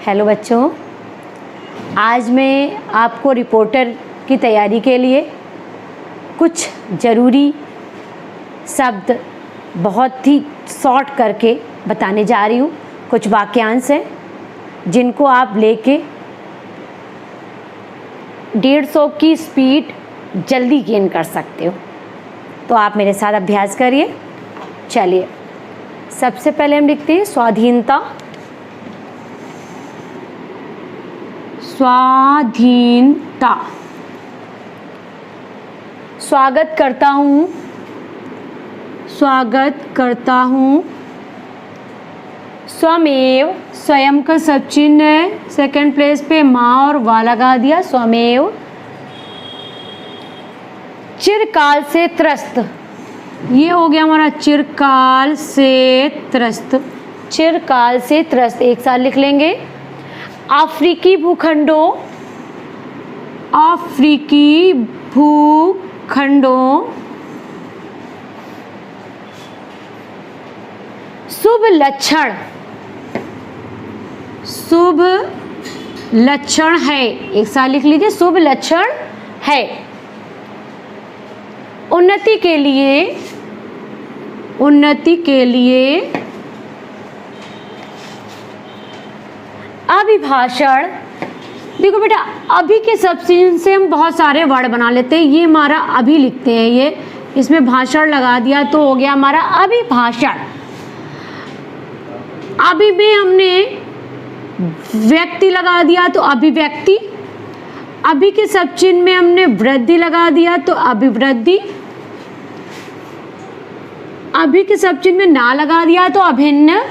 Hello बच्चों, आज मैं आपको रिपोर्टर की तैयारी के लिए कुछ ज़रूरी शब्द बहुत ही शॉर्ट करके बताने जा रही हूँ। कुछ वाक्यांश हैं जिनको आप लेके 150 की स्पीड जल्दी गेन कर सकते हो। तो आप मेरे साथ अभ्यास करिए। चलिए, सबसे पहले हम लिखते हैं स्वाधीनता। स्वाधीनता। स्वागत करता हूँ। स्वागत करता हूँ। स्वमेव, स्वयं का सब चिन्ह है, सेकंड प्लेस पे माँ और वा लगा दिया। स्वमेव। चिरकाल से त्रस्त, ये हो गया हमारा चिरकाल से त्रस्त। चिरकाल से त्रस्त एक साथ लिख लेंगे। अफ्रीकी भूखंडों, अफ्रीकी भूखंडों। शुभ लक्षण, शुभ लक्षण है, एक साथ लिख लीजिए। शुभ लक्षण है। उन्नति के लिए, उन्नति के लिए। अभिभाषण, देखो बेटा, अभी के सबचिन्ह से हम बहुत सारे वर्ड बना लेते हैं। ये हमारा अभी लिखते हैं, ये इसमें भाषण लगा दिया तो हो गया हमारा अभिभाषण। अभी में हमने व्यक्ति लगा दिया तो अभिव्यक्ति। अभी के सबचिन्ह में हमने वृद्धि लगा दिया तो अभिवृद्धि। अभी के सबचिन्ह में ना लगा दिया तो अभिन्न।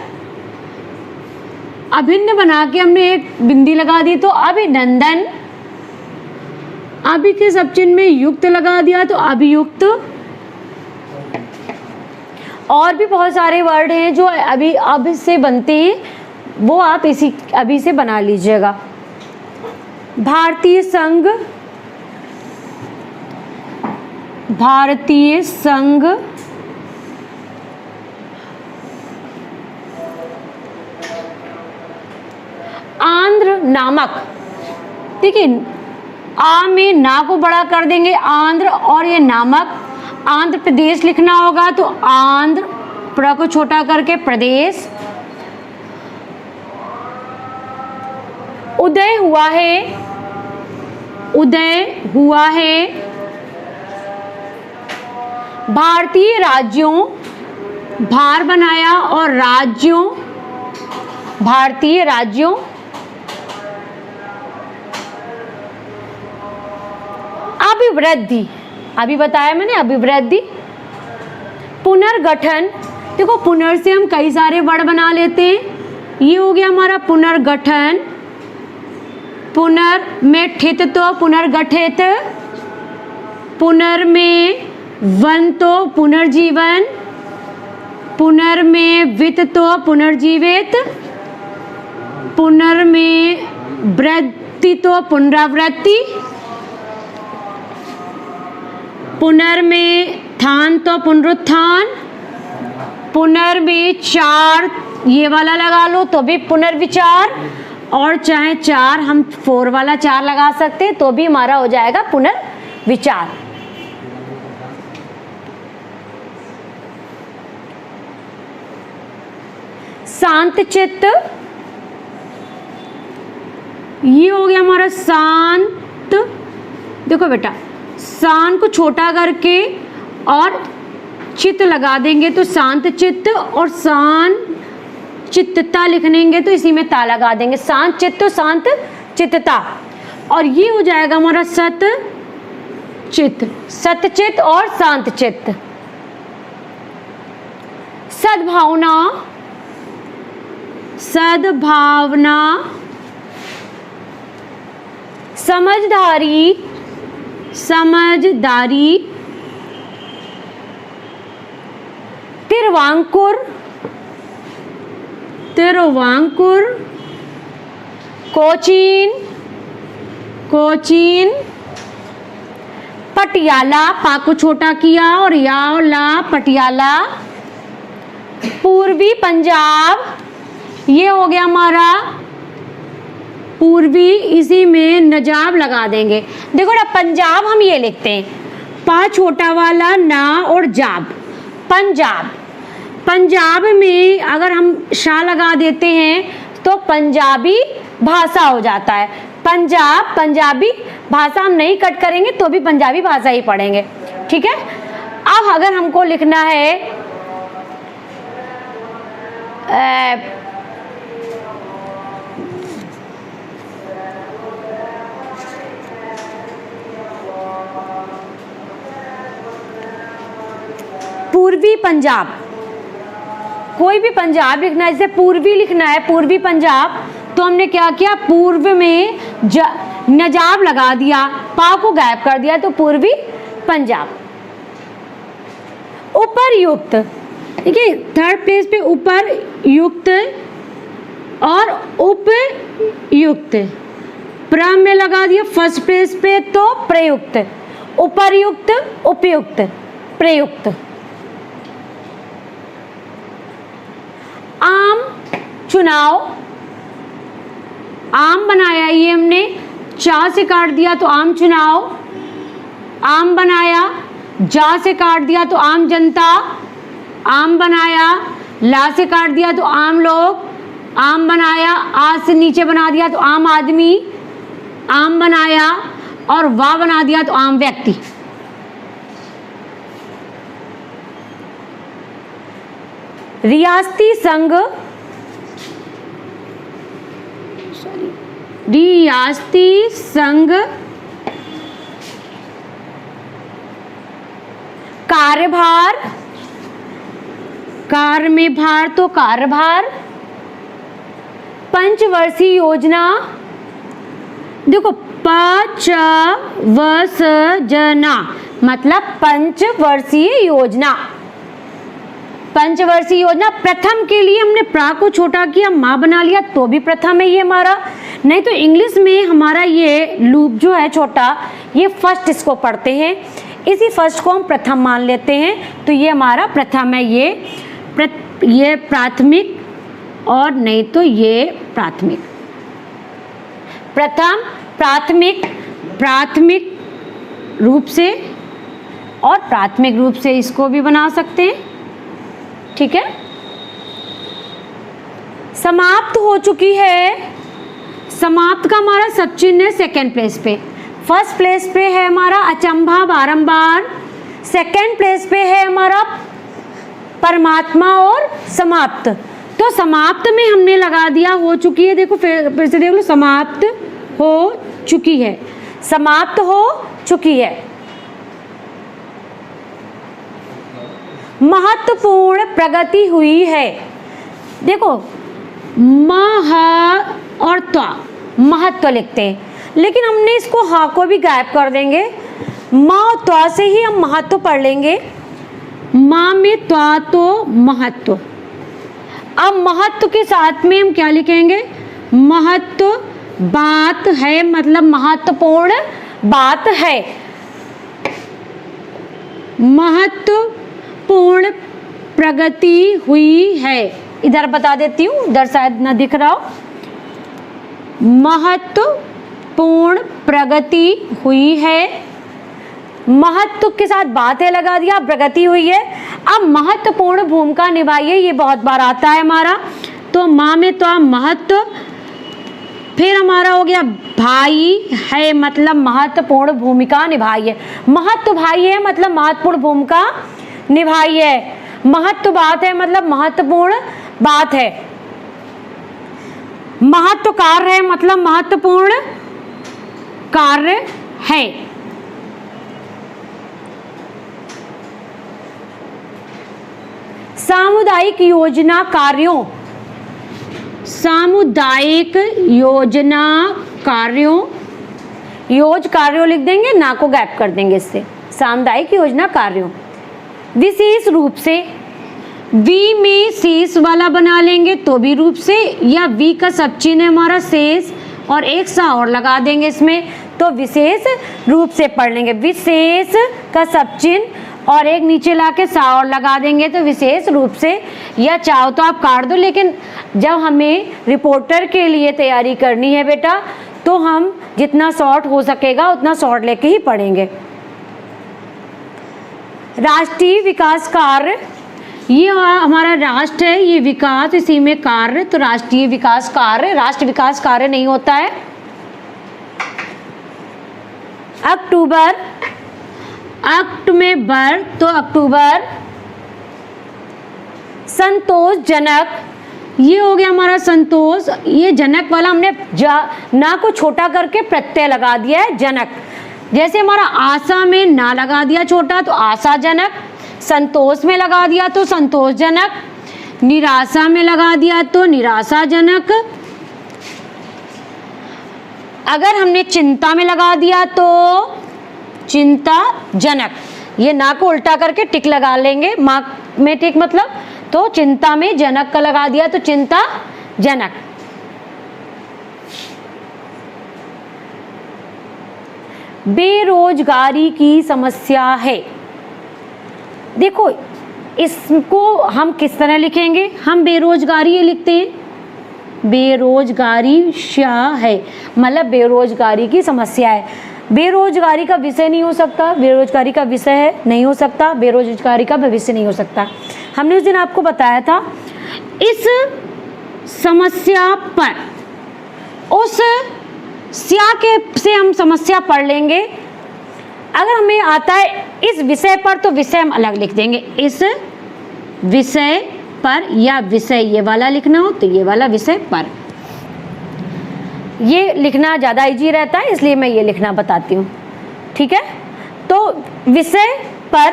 अभिन्न बना के हमने एक बिंदी लगा दी तो अभिनंदन। अभी के सबचिन्ह में युक्त लगा दिया तो अभियुक्त। और भी बहुत सारे वर्ड हैं जो अभी अब से बनते हैं, वो आप इसी अभी से बना लीजिएगा। भारतीय संघ, भारतीय संघ। आंध्र नामक, देखिए आ में ना को बड़ा कर देंगे आंध्र, और ये नामक। आंध्र प्रदेश लिखना होगा तो आंध्र, प्र को छोटा करके प्रदेश। उदय हुआ है, उदय हुआ है। भारतीय राज्यों, भार बनाया और राज्यों, भारतीय राज्यों। अभिवृद्धि, अभी बताया मैंने अभिवृद्धि। पुनर्गठन, देखो पुनर् से हम कई सारे वर्ड बना लेते हैं। ये हो गया हमारा पुनर्गठन। पुनर में ठित तो पुनर्गठित। पुनर में वन तो पुनर्जीवन। पुनर में वित तो पुनर्जीवित। पुनर में वृद्धि तो पुनरावृत्ति। पुनर में थान तो पुनरुत्थान। पुनर में चार, ये वाला लगा लो तो भी पुनर्विचार, और चाहे चार हम 4 वाला 4 लगा सकते हैं तो भी हमारा हो जाएगा पुनर्विचार। शांत चित्त, ये हो गया हमारा शांत। देखो बेटा, शान को छोटा करके और चित्त लगा देंगे तो शांत चित्त, और शान चित्तता लिख देंगे तो इसी में ता लगा देंगे। शांत चित्त, शांत चित्तता, और ये हो जाएगा हमारा सत चित्त। सतचित्त और शांत चित्त। सद्भावना, सद्भावना। समझदारी, समझदारी। तिरवांकुर, तिरवांकुर। कोचीन, कोचीन। पटियाला, पा को छोटा किया और या और ला, पटियाला। पूर्वी पंजाब, ये हो गया हमारा पूर्वी, इसी में नजाब लगा देंगे। देखो ना, पंजाब हम ये लिखते हैं, पा छोटा वाला ना और जाब, पंजाब। पंजाब में अगर हम शाह लगा देते हैं तो पंजाबी भाषा हो जाता है। पंजाब, पंजाबी भाषा हम नहीं कट करेंगे तो भी पंजाबी भाषा ही पढ़ेंगे, ठीक है। अब अगर हमको लिखना है पूर्वी पंजाब, कोई भी पंजाब लिखना है, जैसे पूर्वी लिखना है, पूर्वी पंजाब, तो हमने क्या किया, पूर्व में नजाब लगा दिया, पा को गायब कर दिया, तो पूर्वी पंजाब। उपरयुक्त, देखिए थर्ड प्लेस पे उपरयुक्त और उपयुक्त, प्र में लगा दिया फर्स्ट प्लेस पे तो प्रयुक्त, उपरयुक्त, उपयुक्त, प्रयुक्त। आम, चुनाव, आम बनाया ये हमने, चा से काट दिया तो आम चुनाव, आम बनाया, जा से काट दिया तो आम जनता, आम बनाया, ला से काट दिया तो आम लोग, आम बनाया, आ से नीचे बना दिया तो आम आदमी, आम बनाया, और वा बना दिया तो आम व्यक्ति। रियासती संघ, रियासती संघ, कार्यभार, कार्य में भार तो कार्यभार। पंचवर्षीय योजना, देखो पंचवसजना मतलब पंचवर्षीय योजना, पंचवर्षीय योजना। प्रथम के लिए हमने प्रा को छोटा किया, माँ बना लिया तो भी प्रथम है ये हमारा, नहीं तो इंग्लिश में हमारा ये लूप जो है छोटा, ये फर्स्ट इसको पढ़ते हैं, इसी फर्स्ट को हम प्रथम मान लेते हैं, तो ये हमारा प्रथम है, ये प्राथमिक, और नहीं तो ये प्राथमिक, प्रथम, प्राथमिक, प्राथमिक रूप से और प्राथमिक रूप से इसको भी बना सकते हैं, ठीक है। समाप्त हो चुकी है, समाप्त का हमारा सब चिन्ह है सेकेंड प्लेस पे, फर्स्ट प्लेस पे है हमारा अचंभा बारंबार, सेकेंड प्लेस पे है हमारा परमात्मा और समाप्त। तो समाप्त में हमने लगा दिया हो चुकी है, देखो फिर से देख लो, समाप्त हो चुकी है, समाप्त हो चुकी है। महत्वपूर्ण प्रगति हुई है, देखो मह और त्वा महत्व लिखते हैं, लेकिन हमने इसको हा को भी गायब कर देंगे, माँ और त्वा से ही हम महत्व पढ़ लेंगे, माँ में त्वा तो महत्व। अब महत्व के साथ में हम क्या लिखेंगे, महत्व बात है मतलब महत्वपूर्ण बात है, महत्वपूर्ण प्रगति हुई है। इधर बता देती हूँ, इधर शायद ना दिख रहा हो, महत्वपूर्ण प्रगति हुई है, महत्व के साथ बात है लगा दिया, प्रगति हुई है। अब महत्वपूर्ण भूमिका निभाइए, ये बहुत बार आता है हमारा, तो माँ में तो महत्व, फिर हमारा हो गया भाई है मतलब महत्वपूर्ण भूमिका निभाई है, महत्व भाई है मतलब महत्वपूर्ण भूमिका निभाई है, महत्व बात है मतलब महत्वपूर्ण बात है, महत्व कार्य है मतलब महत्वपूर्ण कार्य है। सामुदायिक योजना कार्यों, सामुदायिक योजना कार्यों, योज कार्यों लिख देंगे, ना को गैप कर देंगे इससे, सामुदायिक योजना कार्यों। विशेष रूप से, वी में शेष वाला बना लेंगे तो भी रूप से, या वी का सब चिन्ह है हमारा शेष और एक सा और लगा देंगे इसमें, तो विशेष रूप से पढ़ लेंगे, विशेष का सब चिन्ह और एक नीचे लाके सा और लगा देंगे तो विशेष रूप से, या चाहो तो आप काट दो, लेकिन जब हमें रिपोर्टर के लिए तैयारी करनी है बेटा तो हम जितना शॉर्ट हो सकेगा उतना शॉर्ट लेके ही पढ़ेंगे। राष्ट्रीय विकास कार्य, ये हमारा राष्ट्र है, ये विकास, इसी में कार्य, तो राष्ट्रीय विकास कार्य, राष्ट्र विकास कार्य नहीं होता है। अक्टूबर, अक्ट में बर, तो अक्टूबर। संतोषजनक, ये हो गया हमारा संतोष, ये जनक वाला हमने ना को छोटा करके प्रत्यय लगा दिया है जनक। जैसे हमारा आशा में ना लगा दिया छोटा तो आशाजनक, संतोष में लगा दिया तो संतोषजनक, निराशा में लगा दिया तो निराशाजनक, अगर हमने चिंता में लगा दिया तो चिंताजनक। ये ना को उल्टा करके टिक लगा लेंगे, माँ में टिक मतलब, तो चिंता में जनक का लगा दिया तो चिंताजनक। बेरोजगारी की समस्या है, देखो इसको हम किस तरह लिखेंगे, हम बेरोजगारी ये लिखते हैं, बेरोजगारी शा है, मतलब बेरोजगारी की समस्या है। बेरोजगारी का विषय नहीं हो सकता, बेरोजगारी का विषय है नहीं हो सकता, बेरोजगारी का भविष्य नहीं हो सकता। हमने उस दिन आपको बताया था, इस समस्या पर, उस स्या के से हम समस्या पढ़ लेंगे। अगर हमें आता है इस विषय पर तो विषय हम अलग लिख देंगे, इस विषय पर, या विषय ये वाला लिखना हो तो ये वाला विषय पर, ये लिखना ज़्यादा इजी रहता है इसलिए मैं ये लिखना बताती हूँ, ठीक है। तो विषय पर,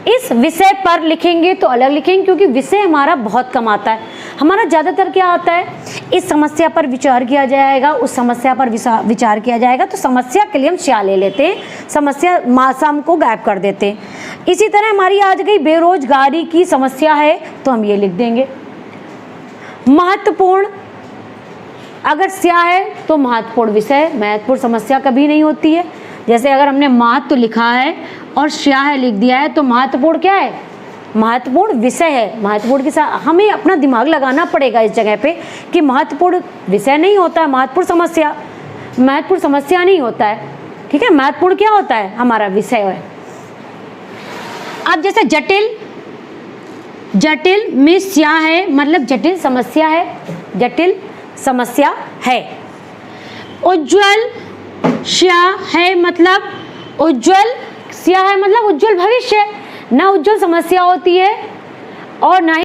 इस विषय पर लिखेंगे तो अलग लिखेंगे, क्योंकि विषय हमारा बहुत कम आता है। हमारा ज़्यादातर क्या आता है, इस समस्या पर विचार किया जाएगा, उस समस्या पर विचार किया जाएगा, तो समस्या के लिए हम श्या ले लेते हैं, समस्या मासाम को गायब कर देते हैं। इसी तरह हमारी आज गई बेरोजगारी की समस्या है तो हम ये लिख देंगे। महत्वपूर्ण, अगर स्या है तो महत्वपूर्ण विषय, महत्वपूर्ण समस्या कभी नहीं होती है। जैसे अगर हमने महत्व लिखा है और श्या है लिख दिया है तो महत्वपूर्ण क्या है, महत्वपूर्ण विषय है। महत्वपूर्ण के साथ हमें अपना दिमाग लगाना पड़ेगा इस जगह पे कि महत्वपूर्ण विषय नहीं होता है, महत्वपूर्ण समस्या, महत्वपूर्ण समस्या नहीं होता है, ठीक है। महत्वपूर्ण क्या होता है, हमारा विषय है। अब जैसे जटिल, जटिल में स्या है मतलब जटिल समस्या है, जटिल समस्या है। उज्ज्वल, श्या है मतलब उज्ज्वल, स्या है मतलब उज्ज्वल भविष्य, ना उज्ज्वल समस्या होती है और ना ही